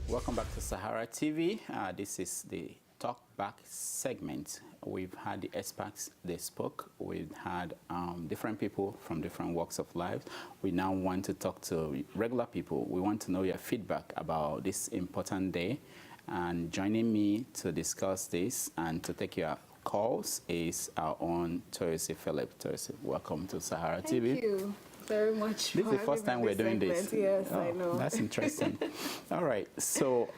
Welcome back to Sahara TV. This is the Talk Back segment. We've had the experts, they spoke. We've had different people from different walks of life. We now want to talk to regular people. We want to know your feedback about this important day. And joining me to discuss this and to take your calls is our own Toyosi Phillips. Toyosi, welcome to Sahara TV. Thank you very much. This is the first time we're doing this. Yes, I know. That's interesting. All right. So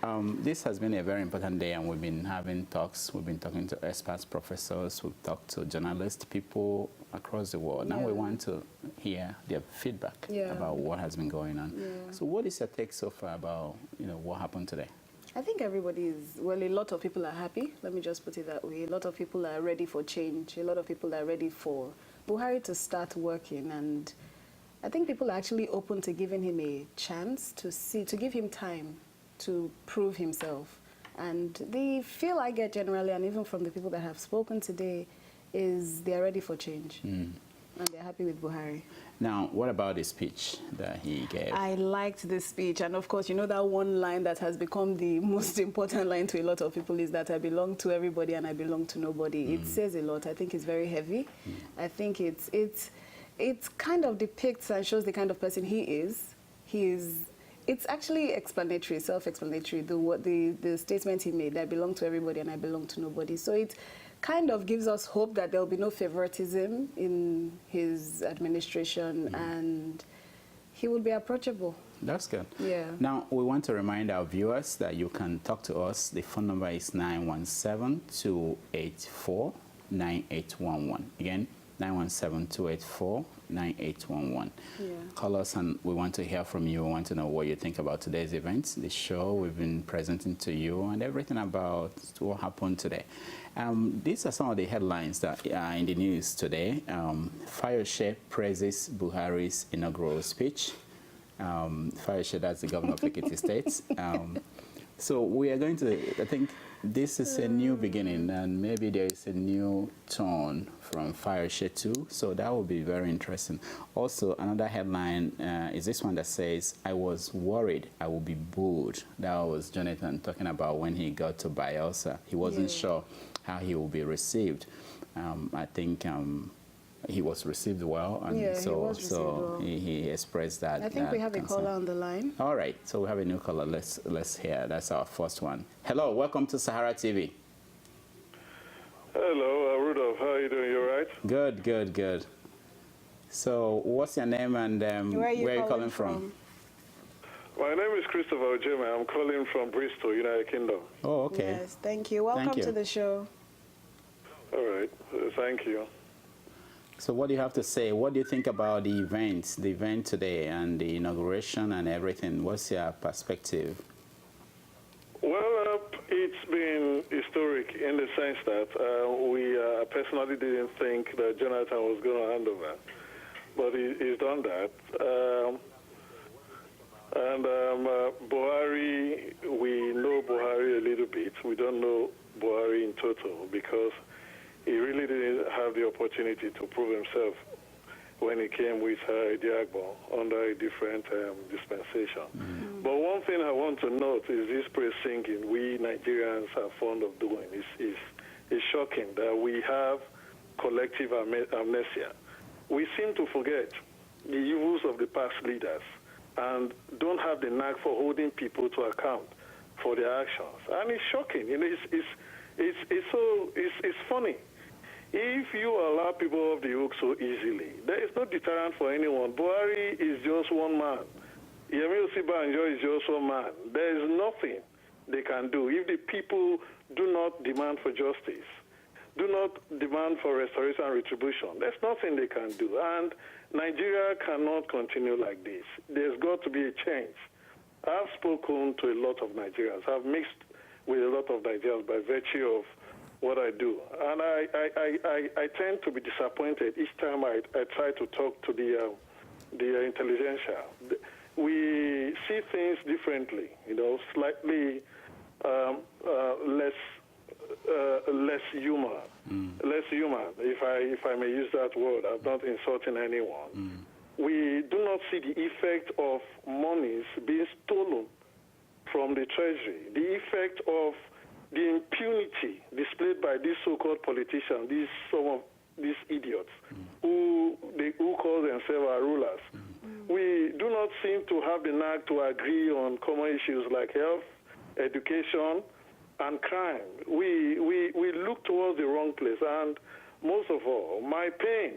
this has been a very important day, and we've been having talks. We've been talking to experts, professors. We've talked to journalists, people across the world. Now we want to hear their feedback about what has been going on. So what is your take so far about what happened today? I think everybody is, well, a lot of people are happy. Let me just put it that way. A lot of people are ready for change. A lot of people are ready for Buhari to start working, and I think people are actually open to giving him a chance to give him time to prove himself. And the feel I get generally, and even from the people that have spoken today, is they're ready for change. And they're happy with Buhari. Now, what about the speech that he gave? I liked the speech. And of course, you know that one line that has become the most important line to a lot of people is that I belong to everybody and I belong to nobody. It says a lot. I think it's very heavy. I think it kind of depicts and shows the kind of person he is. It's actually explanatory, self-explanatory, the statement he made, I belong to everybody and I belong to nobody. So it kind of gives us hope that there will be no favoritism in his administration and he will be approachable. That's good. Yeah. Now, we want to remind our viewers that you can talk to us. The phone number is 917-284-9811. Again, 917-284-9811. Call us and we want to hear from you. We want to know what you think about today's event, the show we've been presenting to you, and everything about what happened today. These are some of the headlines that are in the news today. Fayose praises Buhari's inaugural speech. Fayose, that's the governor of Ekiti State. So we are going to, I think this is a new beginning, and maybe there is a new tone from Fayose too, so that will be very interesting. Also, another headline is this one that says, I was worried I would be booed. That was Jonathan talking about when he got to Bayelsa. He wasn't sure how he will be received. I think he was received well, and he expressed that. I think we have concern. A caller on the line. All right, so we have a new caller. Let's hear. That's our first one. Hello, welcome to Sahara TV. Hello, Rudolf. How are you doing? You all right? Good, good, good. So, what's your name and where are you calling from? My name is Christopher Ojema. I'm calling from Bristol, United Kingdom. Oh, okay. Yes, thank you. Welcome to the show. All right, thank you. So what do you have to say? What do you think about the event today and the inauguration and everything? What's your perspective? Well, it's been historic in the sense that we personally didn't think that Jonathan was going to hand over, but he's done that. Buhari, we know Buhari a little bit. We don't know Buhari in total because he really didn't have the opportunity to prove himself when he came with Diagbo under a different dispensation. But one thing I want to note is this praise singing we Nigerians are fond of doing. It's shocking that we have collective amnesia. We seem to forget the evils of the past leaders and don't have the knack for holding people to account for their actions. And it's shocking. It's funny. If you allow people off the hook so easily, there is no deterrent for anyone. Buhari is just one man. Yemi Osibanjo is just one man. There is nothing they can do. If the people do not demand for justice, do not demand for restoration and retribution, there's nothing they can do. And Nigeria cannot continue like this. There's got to be a change. I've spoken to a lot of Nigerians. I've mixed with a lot of Nigerians by virtue of what I do. And I tend to be disappointed each time I try to talk to the intelligentsia. We see things differently, slightly less human. Less human, if I may use that word. I'm not insulting anyone. We do not see the effect of monies being stolen from the Treasury, the effect of the impunity displayed by these so-called politicians, some of these idiots who call themselves our rulers. We do not seem to have the knack to agree on common issues like health, education, and crime. We look towards the wrong place, and most of all, my pain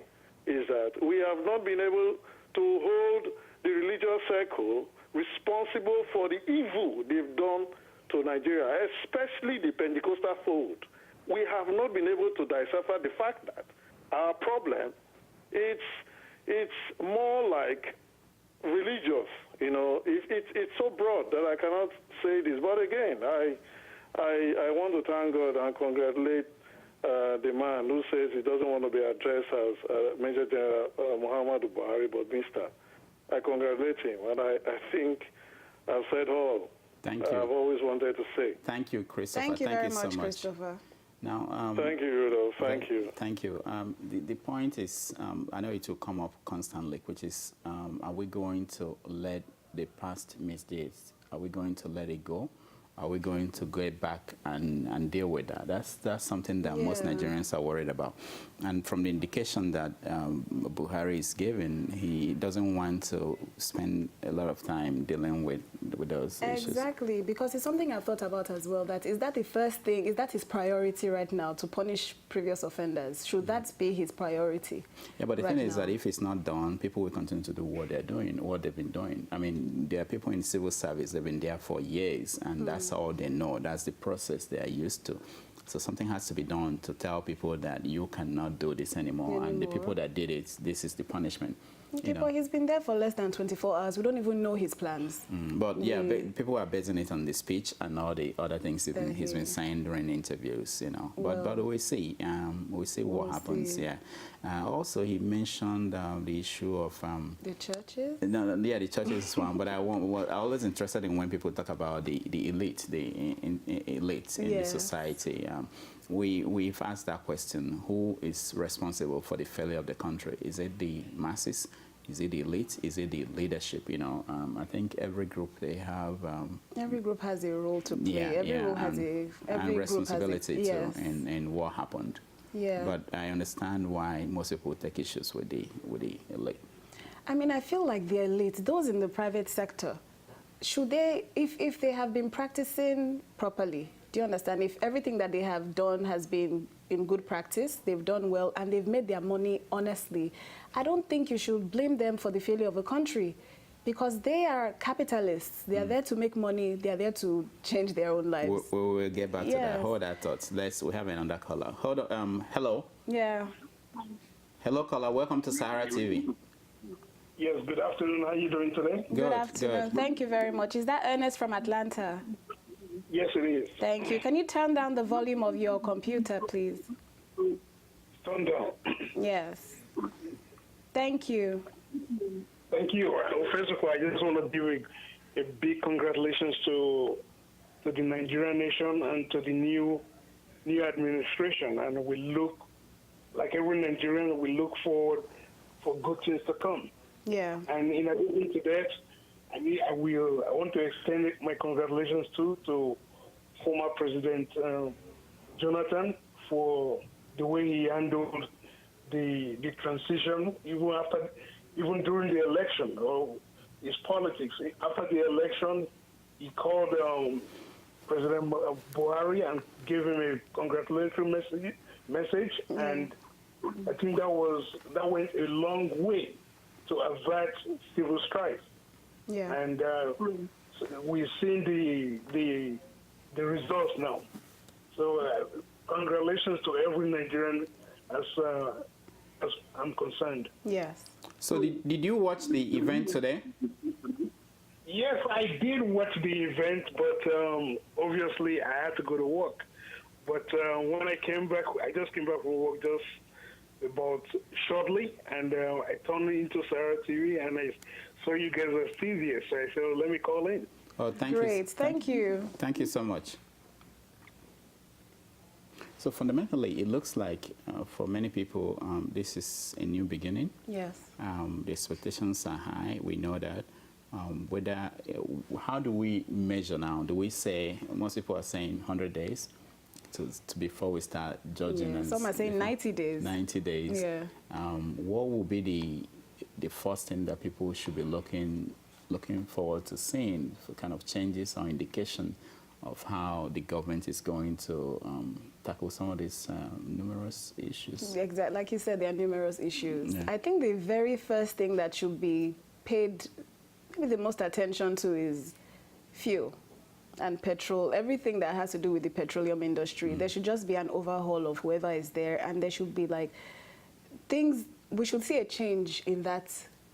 is that we have not been able to hold the religious circle responsible for the evil they've done to Nigeria, especially the Pentecostal fold. We have not been able to decipher the fact that our problem, it's more like religious. You know, it's so broad that I cannot say this. But again, I want to thank God and congratulate the man who says he doesn't want to be addressed as Major General Muhammadu Buhari, but Mr. I congratulate him, and I think I've said all Thank you. I've always wanted to say. Thank you, Christopher. Thank you very so much, Christopher. Now, thank you, Rudolf. Thank you. Thank you. The point is, I know it will come up constantly, which is, are we going to let the past misdeeds, are we going to let it go? Are we going to go back and deal with that? That's something that most Nigerians are worried about. And from the indication that Buhari is giving, he doesn't want to spend a lot of time dealing with those issues. Exactly, because it's something I've thought about as well. Is that the first thing? Is that his priority right now, to punish previous offenders? Should that be his priority? Yeah, but the thing is that if it's not done, people will continue to do what they're doing, what they've been doing. I mean, there are people in civil service, they've been there for years, and that's all they know. That's the process they are used to. So something has to be done to tell people that you cannot do this anymore. And the people that did it, this is the punishment. Okay, but he's been there for less than 24 hours. We don't even know his plans. But yeah, people are basing it on the speech and all the other things he's been saying during interviews, you know. Well, but we'll see. We'll see what happens. Yeah. Also, he mentioned the issue of the churches. No, yeah, the churches is one. But I'm always interested in when people talk about the elite, elite in the society. We've asked that question: who is responsible for the failure of the country? Is it the masses? Is it the elite? Is it the leadership? You know, I think every group they have. Every group has a role to play. Every group has and responsibility too in what happened. Yeah. But I understand why most people take issues with the elite. I mean, I feel like the elite, those in the private sector, should they, if they have been practicing properly, do you understand? If everything that they have done has been in good practice, they've done well, and they've made their money honestly, I don't think you should blame them for the failure of a country, because they are capitalists. They are there to make money. They are there to change their own lives. We'll get back to that. Hold that thought. We have another caller. Hold on. Hello. Yeah. Hello, caller. Welcome to SaharaTV. Yes, good afternoon. How are you doing today? Good afternoon. Thank you very much. Is that Ernest from Atlanta? Yes, it is. Thank you. Can you turn down the volume of your computer, please? Turn down. Yes. Thank you. Thank you. First of all, I just want to give a big congratulations to the Nigerian nation and to the new administration. And we look, like every Nigerian, we look forward for good things to come. Yeah. And in addition to that, I want to extend my congratulations to former President Jonathan for the way he handled the transition, even during the election, or his politics. After the election, he called President Buhari and gave him a congratulatory message, and I think that went a long way to avert civil strife. Yeah. And we've seen the results now. So congratulations to every Nigerian as I'm concerned. Yes. So did you watch the event today? Yes, I did watch the event, but obviously I had to go to work. But when I came back, I just came back from work just about shortly, and I turned into SaharaTV, and I saw you guys are still here, so I said, let me call in. Oh, thank you. Great, thank you. Thank you so much. So fundamentally, it looks like for many people, this is a new beginning. Yes. The expectations are high. We know that. whether how do we measure now? Do we say, most people are saying 100 days to before we start judging? Yeah, some are saying 90 days. 90 days. Yeah. What will be the first thing that people should be looking forward to seeing for kind of changes or indication of how the government is going to tackle some of these numerous issues? Exactly. Like you said, there are numerous issues. Yeah. I think the very first thing that should be paid maybe the most attention to is fuel and petrol, everything that has to do with the petroleum industry. There should just be an overhaul of whoever is there, and there should be like things, we should see a change in that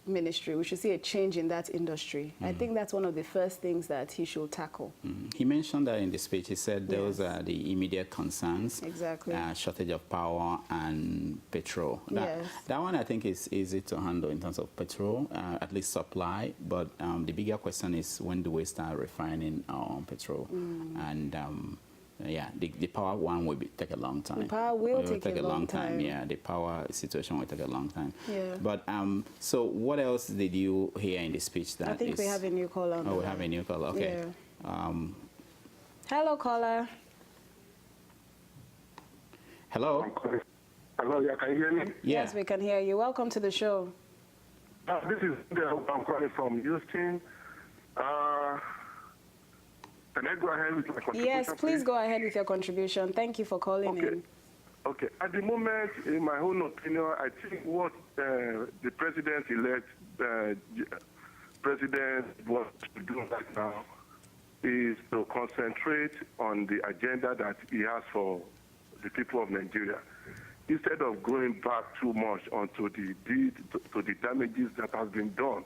ministry. We should see a change in that industry. I think that's one of the first things that he should tackle. He mentioned that in the speech. He said those are the immediate concerns. Exactly. Shortage of power and petrol. That one I think is easy to handle in terms of petrol, at least supply. But the bigger question is, when do we start refining our own petrol? And yeah, the power one will take a long time. The power will take a long time. Yeah, the power situation will take a long time. Yeah. But so what else did you hear in the speech that I think we have a new caller. Oh, we have a new caller. Okay. Yeah. Hello, caller. Hello. Hello, yeah, can you hear me? Yes, we can hear you. Welcome to the show. This is I'm calling from Houston. Can I go ahead with my contribution? Yes, please go ahead with your contribution. Thank you for calling in. Okay. At the moment, in my own opinion, I think what the president-elect president wants to do right now is to concentrate on the agenda that he has for the people of Nigeria, instead of going back too much onto the damages that has been done.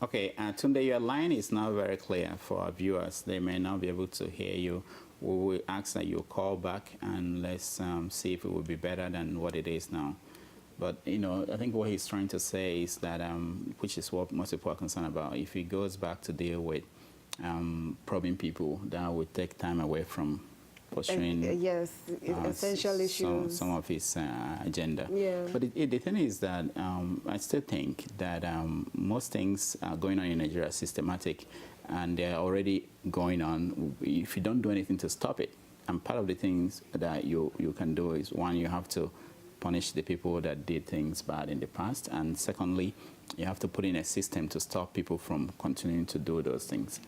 Okay, Tunde, your line is not very clear for our viewers. They may not be able to hear you. We will ask that you call back and let's see if it will be better than what it is now. But, you know, I think what he's trying to say is that, which is what most people are concerned about, if he goes back to deal with probing people, that would take time away from pursuing essential issues. Some of his agenda. Yeah. But the thing is that I still think that most things are going on in Nigeria are systematic, and they're already going on if you don't do anything to stop it. And part of the things that you can do is, one, you have to punish the people that did things bad in the past, and secondly, you have to put in a system to stop people from continuing to do those things.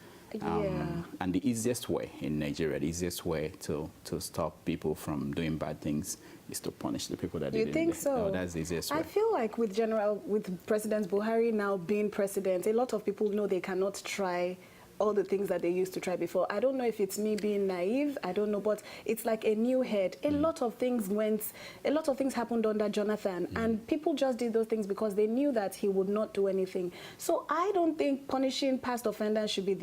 And the easiest way in Nigeria, the easiest way to stop people from doing bad things is to punish the people that did it. You think so? Oh, that's the easiest way. I feel like with President Buhari now being president, a lot of people know they cannot try all the things that they used to try before. I don't know if it's me being naive, I don't know, but it's like a new head. A lot of things happened under Jonathan, and people just did those things because they knew that he would not do anything. So I don't think punishing past offenders should be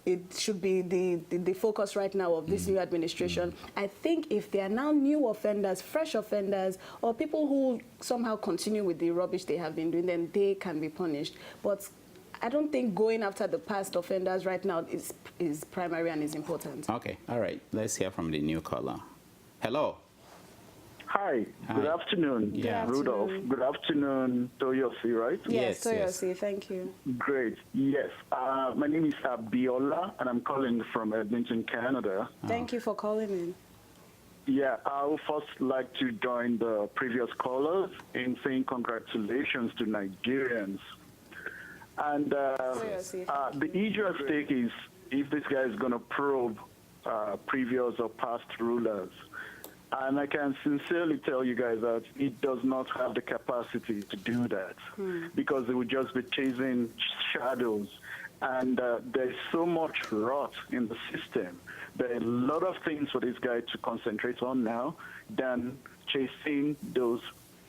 the focus right now of this new administration. I think if there are now new offenders, fresh offenders, or people who somehow continue with the rubbish they have been doing, then they can be punished. But I don't think going after the past offenders right now is primary and is important. Okay, all right. Let's hear from the new caller. Hello. Hi. Good afternoon, Rudolf. Good afternoon, Toyosi, right? Yes, Toyosi, thank you. Great. Yes. My name is Abiola, and I'm calling from Edmonton, Canada. Thank you for calling in. Yeah, I would first like to join the previous callers in saying congratulations to Nigerians. And the issue at stake is if this guy is going to probe previous or past rulers. And I can sincerely tell you guys that he does not have the capacity to do that because he would just be chasing shadows. And there's so much rot in the system. There are a lot of things for this guy to concentrate on now than chasing those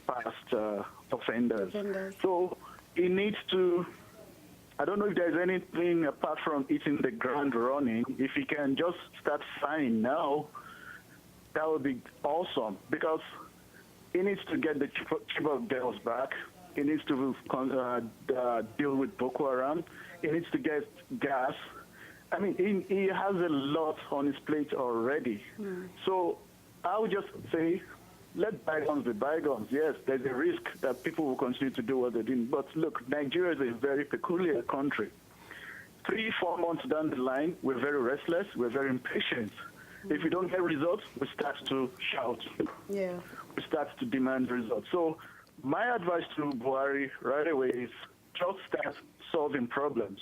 past offenders. So he needs to, I don't know if there's anything apart from hitting the ground running. If he can just start signing now, that would be awesome, because he needs to get the Chibok girls back. He needs to deal with Boko Haram. He needs to get gas. I mean, he has a lot on his plate already. So I would just say let bygones be bygones. Yes, there's a risk that people will continue to do what they did. But look, Nigeria is a very peculiar country. 3-4 months down the line, we're very restless, we're very impatient. If we don't get results, we start to shout. Yeah. We start to demand results. So my advice to Buhari right away is just start solving problems.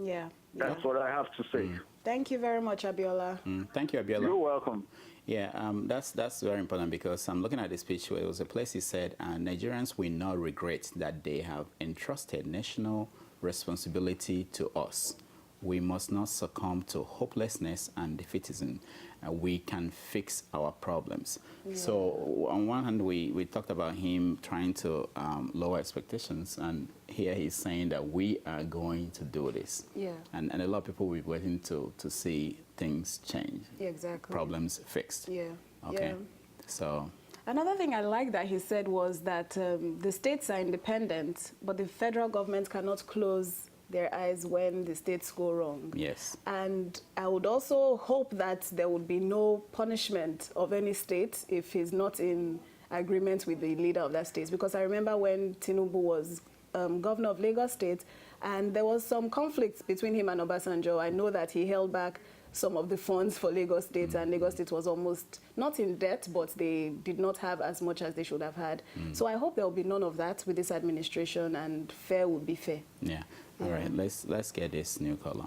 Yeah. That's what I have to say. Thank you very much, Abiola. Thank you, Abiola. You're welcome. Yeah, that's very important because I'm looking at this speech where it was a place he said, Nigerians will not regret that they have entrusted national responsibility to us. We must not succumb to hopelessness and defeatism. We can fix our problems. Yeah. So on one hand, we talked about him trying to lower expectations, and here he's saying that we are going to do this. Yeah. And a lot of people will be waiting to see things change. Yeah, exactly. Problems fixed. Yeah. Okay. Yeah. So. Another thing I like that he said was that the states are independent, but the federal government cannot close their eyes when the states go wrong. Yes. And I would also hope that there would be no punishment of any state if he's not in agreement with the leader of that state. Because I remember when Tinubu was governor of Lagos State, and there was some conflict between him and Obasanjo. I know that he held back some of the funds for Lagos State, and Lagos State was almost not in debt, but they did not have as much as they should have had. So I hope there will be none of that with this administration, and fair will be fair. Yeah. All right. Let's get this new caller.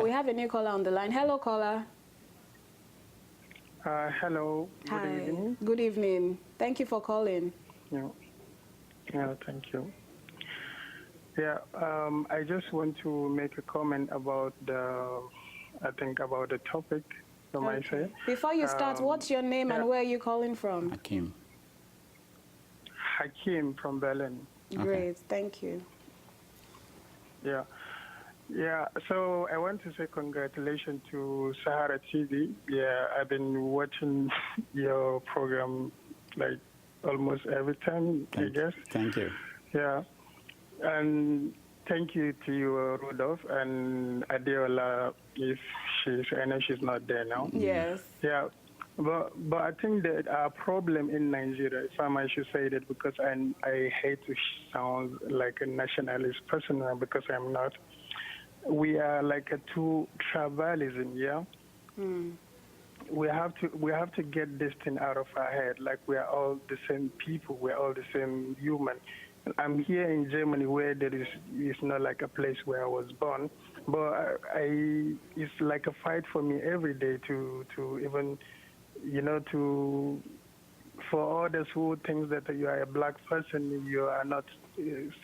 We have a new caller on the line. Hello, caller. Hello. Hi. Good evening. Good evening. Thank you for calling. Yeah, thank you. Yeah, I just want to make a comment about about the topic, you might say. Before you start, what's your name and where are you calling from? Hakim. Hakim from Berlin. Great, thank you. Yeah, so I want to say congratulations to SaharaTV. Yeah, I've been watching your program like almost every time, I guess. Thank you. Yeah, and thank you to you, Rudolf, and Adeola, if I know she's not there now. Yes. Yeah, but I think that our problem in Nigeria, if I should say that, because I hate to sound like a nationalist person because I'm not. We are like a two tribalism, yeah. We have to get this thing out of our head. Like we are all the same people. We are all the same human. I'm here in Germany where it's not like a place where I was born, but it's like a fight for me every day to even, for others who think that you are a black person, you are not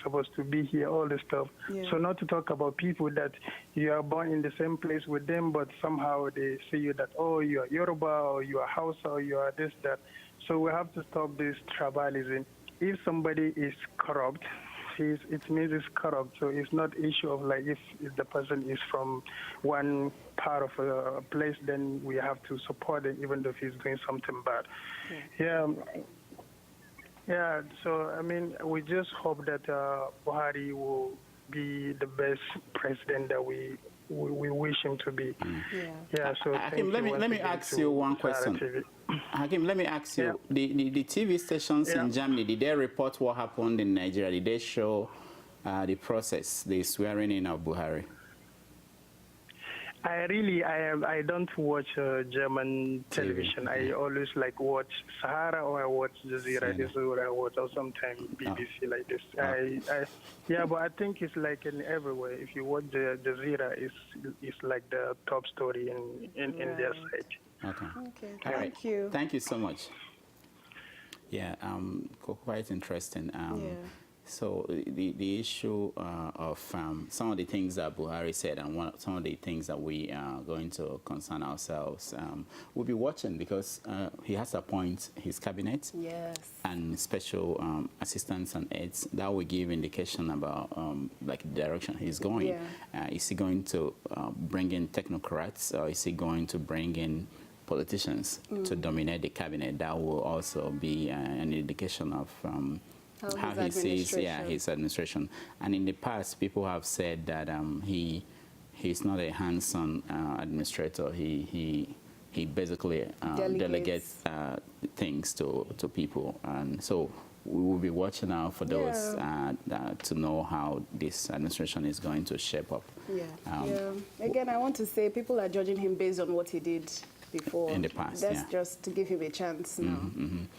supposed to be here, all this stuff. Yeah. So not to talk about people that you are born in the same place with them, but somehow they see you that, oh, you are Yoruba, or you are Hausa, or you are this, that. So we have to stop this tribalism. If somebody is corrupt, it means it's corrupt. So it's not issue of like if the person is from one part of a place, then we have to support him even though he's doing something bad. Yeah. So I mean, we just hope that Buhari will be the best president that we wish him to be. Yeah. So Hakim, let me ask you one question. Hakim, let me ask you, the TV stations in Germany, did they report what happened in Nigeria? Did they show the process, the swearing in of Buhari? I don't watch German television. I always like watch Sahara or I watch Jazeera. This is what I watch, or sometimes BBC like this. But I think it's like in everywhere. If you watch the Jazeera, it's like the top story in their site. Okay. Thank you. Thank you so much. Yeah, quite interesting. So the issue of some of the things that Buhari said and some of the things that we are going to concern ourselves, we'll be watching because he has to appoint his cabinet and special assistants and aides. That will give indication about like the direction he's going. Is he going to bring in technocrats or is he going to bring in politicians to dominate the cabinet? That will also be an indication of how he sees his administration. And in the past, people have said that he's not a hands-on administrator. He he basically delegates things to people. And so we will be watching out for those to know how this administration is going to shape up. Again, I want to say people are judging him based on what he did before. In the past, That's just to give him a chance now.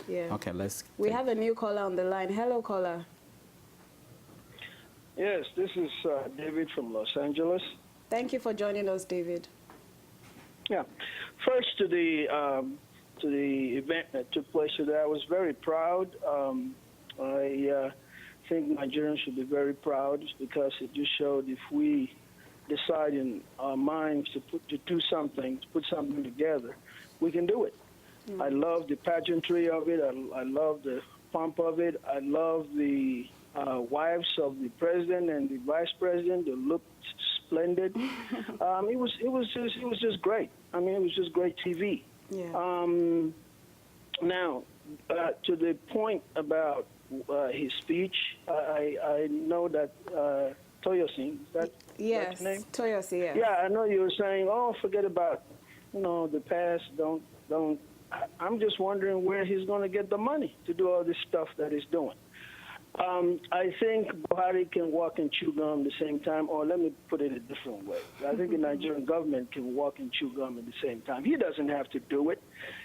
Okay, we have a new caller on the line. Hello, caller. Yes, this is David from Los Angeles. Thank you for joining us, David. Yeah. First, to the event that took place today, I was very proud. I think Nigerians should be very proud because it just showed if we decide in our minds to do something, to put something together, we can do it. I love the pageantry of it. I love the pomp of it. I love the wives of the president and the vice president. They looked splendid. It was just great. I mean, it was just great TV. Now, to the point about his speech, I know that Toyosi, that's his name? Toyosi, yeah. Yeah, I know you were saying, oh, forget about, the past. Don't. I'm just wondering where he's going to get the money to do all this stuff that he's doing. I think Buhari can walk and chew gum at the same time, or let me put it a different way. I think the Nigerian government can walk and chew gum at the same time. He doesn't have to do it.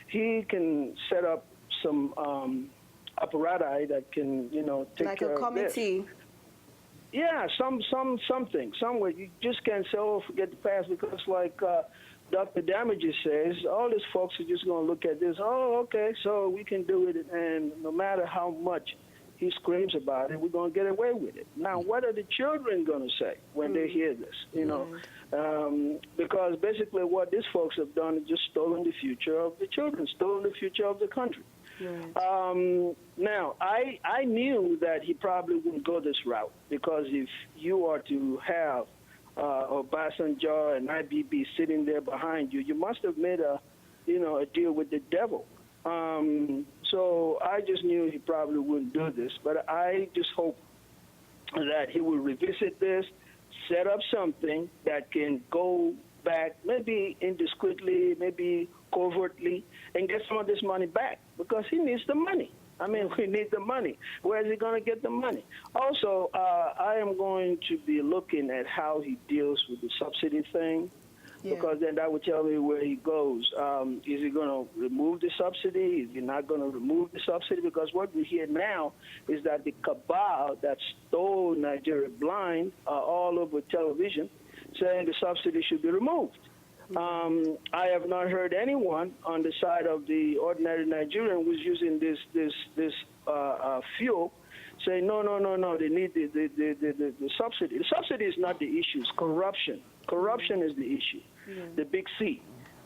He can set up some apparatus that can, take care of this. Like a committee. Yeah, something, somewhere. You just can't say, oh, forget the past, because like Dr. Damages says, all these folks are just going to look at this, oh, okay, so we can do it, and no matter how much he screams about it, we're going to get away with it. Now, what are the children going to say when they hear this, because basically what these folks have done is just stolen the future of the children, stolen the future of the country. Now, I knew that he probably wouldn't go this route, because if you are to have Obasanjo and IBB sitting there behind you, you must have made a deal with the devil. So I just knew he probably wouldn't do this, but I just hope that he will revisit this, set up something that can go back, maybe indiscreetly, maybe covertly, and get some of this money back, because he needs the money. I mean, we need the money. Where is he going to get the money? Also, I am going to be looking at how he deals with the subsidy thing, because then that would tell me where he goes. Is he going to remove the subsidy? Is he not going to remove the subsidy? Because what we hear now is that the cabal that stole Nigeria blind all over television saying the subsidy should be removed. I have not heard anyone on the side of the ordinary Nigerian who's using this fuel say, no, they need the subsidy. The subsidy is not the issue, it's corruption. Corruption is the issue, the big C.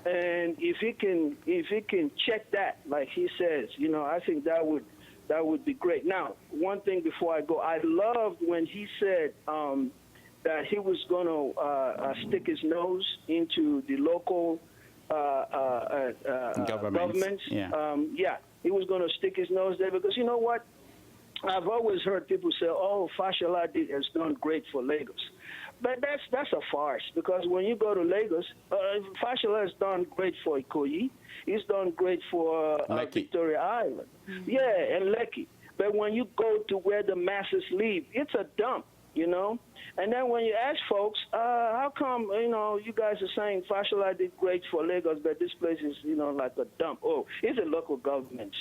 And if he can check that, like he says, I think that would be great. Now, one thing before I go, I loved when he said that he was going to stick his nose into the local governments. He was going to stick his nose there, because you know what? I've always heard people say, oh, Fashola has done great for Lagos. But that's a farce, because when you go to Lagos, Fashola has done great for Ikoyi. He's done great for Victoria Island. And Lekki. But when you go to where the masses live, it's a dump, And then when you ask folks, how come, you guys are saying Fashola did great for Lagos, but this place is, like a dump? Oh, it's a local government's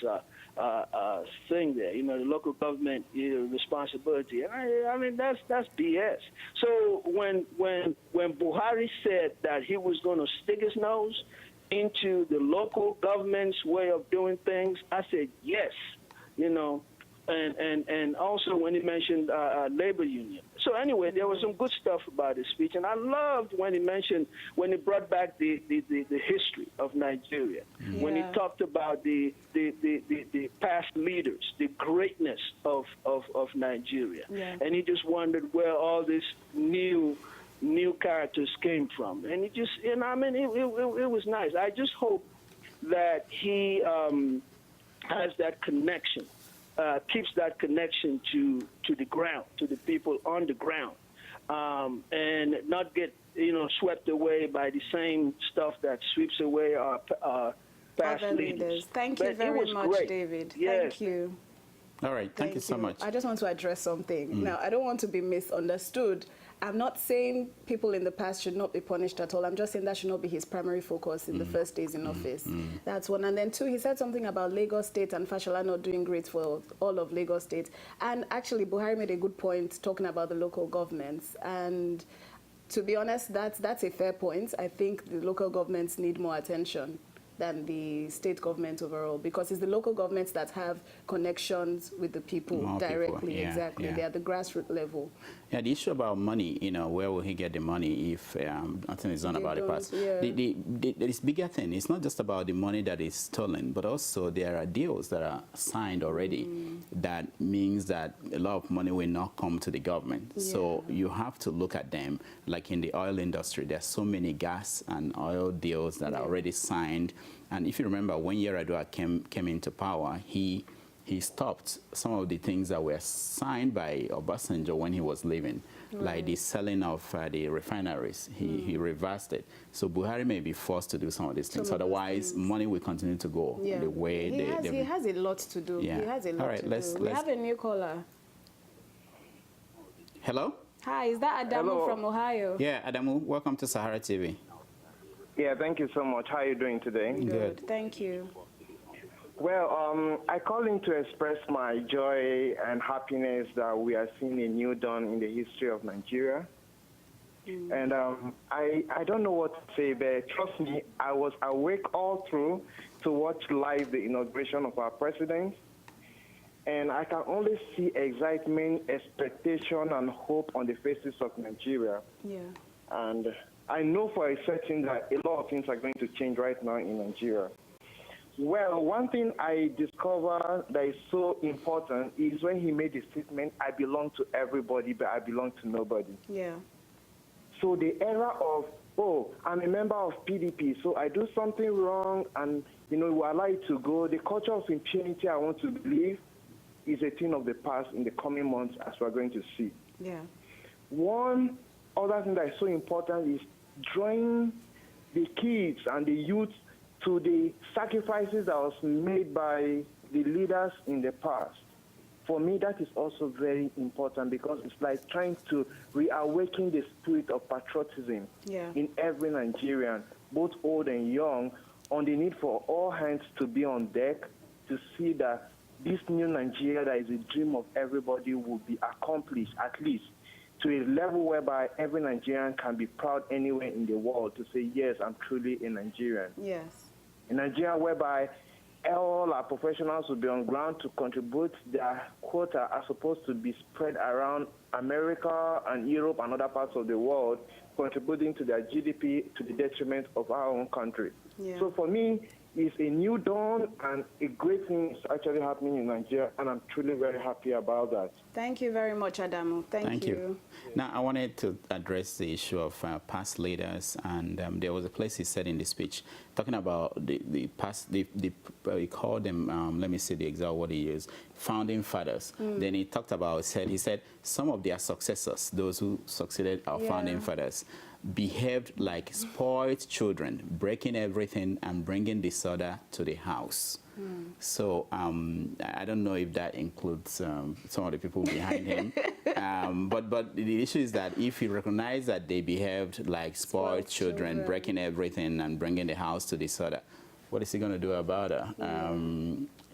thing there, the local government responsibility. And I mean, that's BS. So when Buhari said that he was going to stick his nose into the local government's way of doing things, I said yes, And also when he mentioned labor union. So anyway, there was some good stuff about his speech, and I loved when he brought back the history of Nigeria, when he talked about the past leaders, the greatness of Nigeria, and he just wondered where all these new characters came from, and he just, it was nice. I just hope that he has that connection. Keeps that connection to the ground, to the people on the ground. and not get swept away by the same stuff that sweeps away our past Other leaders. Thank you very much, great. David. Yes. Thank you. All right. Thank you so much. I just want to address something. Now, I don't want to be misunderstood. I'm not saying people in the past should not be punished at all. I'm just saying that should not be his primary focus in the first days in office. That's one. And then two, he said something about Lagos State and Fashola not doing great for all of Lagos State. And actually, Buhari made a good point talking about the local governments. And to be honest, that's a fair point. I think the local governments need more attention than the state government overall, because it's the local governments that have connections with the people More directly. people. Yeah, exactly. yeah. They're at the grassroots level. Yeah, the issue about money, where will he get the money if nothing is done about the past? Yeah. This bigger thing, it's not just about the money that is stolen, but also there are deals that are signed already that means that a lot of money will not come to the government. Yeah. So you have to look at them, like in the oil industry, there's so many gas and oil deals that are already signed. And if you remember, when Yar'Adua came into power, he stopped some of the things that were signed by Obasanjo when he was leaving, like the selling of the refineries. He reversed it. So Buhari may be forced to do some of these things. Otherwise, money will continue to go the way he has a lot to do. Yeah. He has a lot All right, to let's, do. We have a new caller. Hello? Hi, is that Adamu from Ohio? Yeah, Adamu, welcome to Sahara TV. Yeah, thank you so much. How are you doing today? Good. Thank you. Well, I call in to express my joy and happiness that we are seeing a new dawn in the history of Nigeria. And I don't know what to say, but trust me, I was awake all through to watch live the inauguration of our president. And I can only see excitement, expectation, and hope on the faces of Nigeria. Yeah. And I know for a certain that a lot of things are going to change right now in Nigeria. Well, one thing I discovered that is so important is when he made the statement, I belong to everybody, but I belong to nobody. Yeah. So the era of, oh, I'm a member of PDP, so I do something wrong and, we allow it to go. The culture of impunity, I want to believe, is a thing of the past in the coming months, as we're going to see. Yeah. One other thing that is so important is drawing the kids and the youth to the sacrifices that was made by the leaders in the past. For me, that is also very important because it's like trying to reawaken the spirit of patriotism in every Nigerian, both old and young, on the need for all hands to be on deck to see that this new Nigeria that is a dream of everybody will be accomplished, at least to a level whereby every Nigerian can be proud anywhere in the world to say, yes, I'm truly a Nigerian. Yes. A Nigeria whereby all our professionals will be on ground to contribute their quota as opposed to be spread around America and Europe and other parts of the world, contributing to their GDP to the detriment of our own country. Yeah. So for me, it's a new dawn and a great thing is actually happening in Nigeria, and I'm truly very happy about that. Thank you very much, Adamu. Thank you. Now, I wanted to address the issue of past leaders, and there was a place he said in the speech talking about the past, he called them, let me see the exact word he used, founding fathers. Then he talked about, he said some of their successors, those who succeeded our founding fathers, behaved like spoiled children, breaking everything and bringing disorder to the house. So I don't know if that includes some of the people behind him. But the issue is that if you recognize that they behaved like spoiled children, breaking everything and bringing the house to disorder, what is he going to do about it?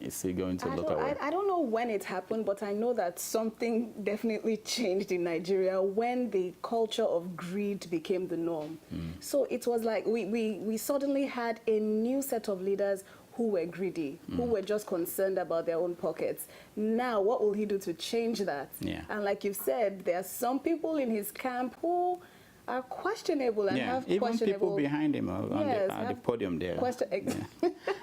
Is he going to look away? I don't know when it happened, but I know that something definitely changed in Nigeria when the culture of greed became the norm. So it was like we suddenly had a new set of leaders who were greedy, who were just concerned about their own pockets. Now, what will he do to change that? And like you've said, there are some people in his camp who are questionable and have even questionable... people behind him on the podium there.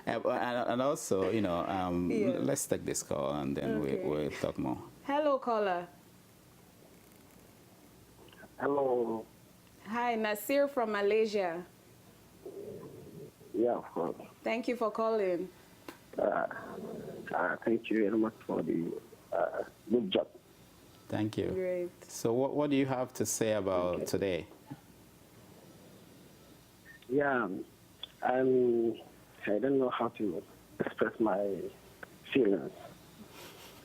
And also, let's take this call and then we'll talk more. Hello, caller. Hello. Hi, Nasir from Malaysia. Yeah. Thank you for calling. Thank you very much for the good job. Thank you. Great. So what do you have to say about today? Yeah, I don't know how to express my feelings.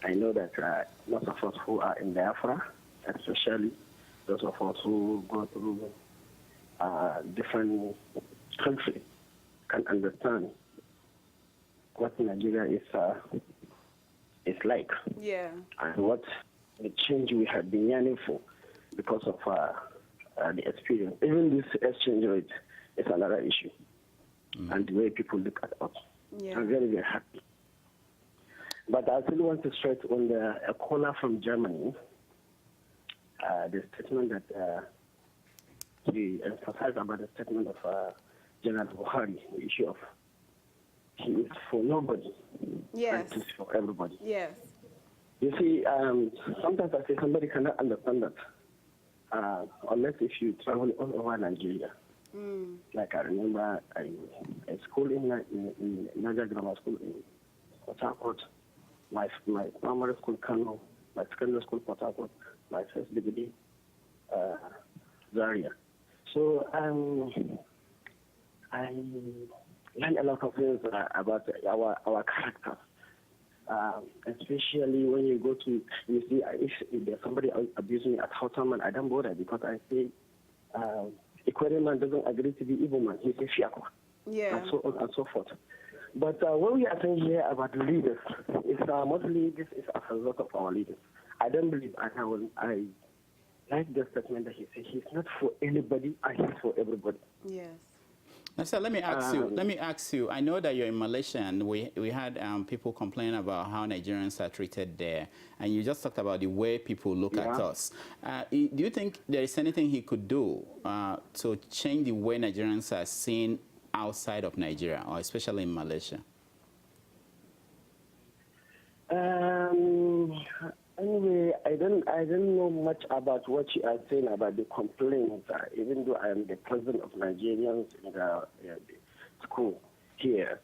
I know that most of us who are in Biafra, especially those of us who go through different countries, can understand what Nigeria is like. Yeah. And what the change we have been yearning for because of the experience. Even this exchange rate is another issue. And the way people look at us. Yeah. I'm very, very happy. But I still want to stress on a caller from Germany, the statement that he emphasized about the statement of General Buhari, the issue of he is for nobody. Yes. He is for everybody. Yes. You see, sometimes I say somebody cannot understand that unless if you travel all over Nigeria. Like I remember I school in Niger Grammar School in Port Harcourt, my primary school Kano, my secondary school Port Harcourt, my first degree Zaria. So I learned a lot of things about our characters. Especially when you go to, you see, if there's somebody abusing me at Houghton, I don't bother because I say, Equatorial man doesn't agree to be evil man. He's a fiacre. Yeah. And so on and so forth. But when we are saying here about leaders, it's mostly this is as a result of our leaders. I don't believe, I like the statement that he said, he's not for anybody, and he's for everybody. Yes. Now, sir, let me ask you. I know that you're in Malaysia, and we had people complain about how Nigerians are treated there, and you just talked about the way people look at us. Do you think there is anything he could do to change the way Nigerians are seen outside of Nigeria, or especially in Malaysia? Anyway, I don't know much about what you are saying about the complaints, even though I am the president of Nigerians in the school here.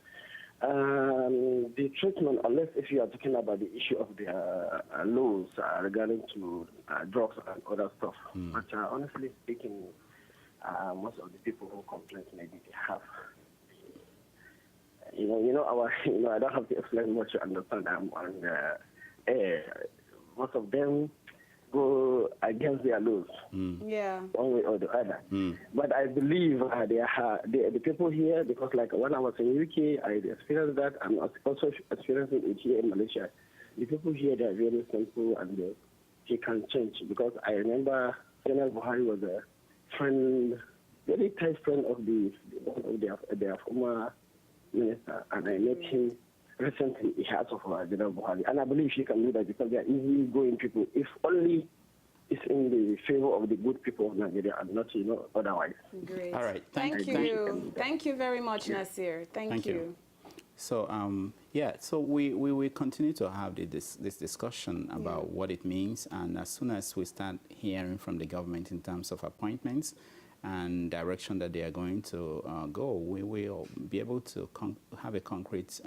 The treatment, unless if you are talking about the issue of the laws regarding to drugs and other stuff. But honestly speaking, most of the people who complain maybe they have. I don't have to explain much to understand. On the air. Most of them go against their laws, yeah, one way or the other. But I believe the people here, because like when I was in UK, I experienced that. I'm also experiencing it here in Malaysia. The people here, they are very simple and they can change. Because I remember General Buhari was a friend, very tight friend of their former minister, and I met him recently. He has of General Buhari, and I believe she can do that because they are easy going people. If only it's in the favor of the good people of Nigeria and not otherwise. Great. All right. Thank you. Thank you very much, Nasir. Thank you. So so we will continue to have this discussion about what it means, and as soon as we start hearing from the government in terms of appointments and direction that they are going to go, we will be able to have a concrete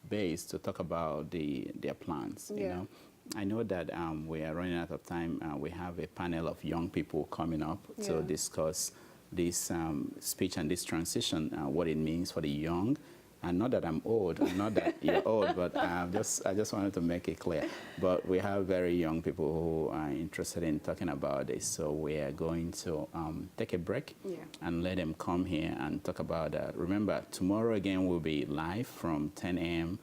base to talk about their plans. You know, I know that we are running out of time. We have a panel of young people coming up to discuss this speech and this transition, what it means for the young. And not that I'm old, not that you're old, but I just wanted to make it clear. But we have very young people who are interested in talking about this. So we are going to take a break and let them come here and talk about that. Remember, tomorrow again we'll be live from 10 a.m.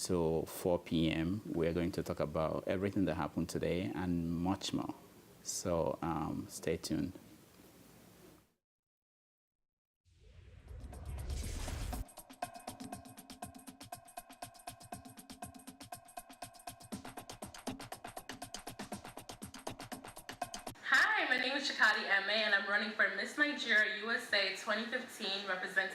to 4 p.m. We're going to talk about everything that happened today and much more. So stay tuned. My name is Chikadi Eme, and I'm running for Miss Nigeria USA 2015 representing